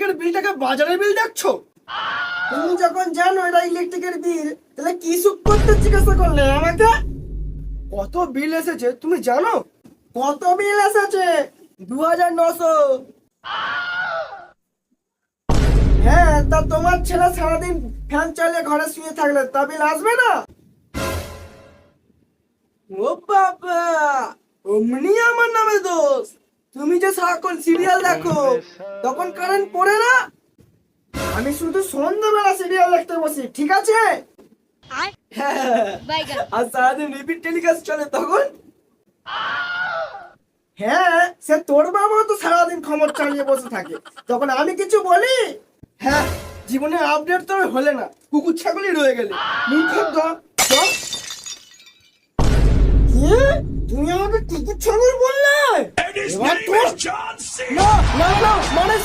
ইলেকট্রিকের বিলটাকে বাজারের বিল দেখছো? তুমি যখন জানো এটা ইলেকট্রিকের বিল, তাহলে কি সুখ করতে জিজ্ঞাসা করলে আমাকে? কত বিল এসেছে তুমি জানো? কত বিল এসেছে? 2900। হ্যাঁ, তা তোমার ছেলে সারাদিন ফ্যান চালিয়ে ঘরে শুয়ে থাকলে তা বিল আসবে না? ও বাবা, অমনি আমার নামে দোষ। তুমি যে সারাক্ষণ সিরিয়াল দেখো, তখন কারেন্ট পড়ে না? আমি শুধু সন্ধ্যাবেলা সিরিয়াল দেখতে বসি, ঠিক আছে? হ্যাঁ, আর সারাদিন রিপিট টেলিকাস্ট চলে তখন। হ্যাঁ, সে তোর বাবা তো সারাদিন খবর চালিয়ে বসে থাকে, তখন আমি কিছু বলি? হ্যাঁ, জীবনে আপডেট তো হলে না, কুকুর ছাগলই রয়ে গেলে। মূর্খ। কি? তুমি আমাকে কুকুর ছাগল বললে? এবার তো- না না না, মানে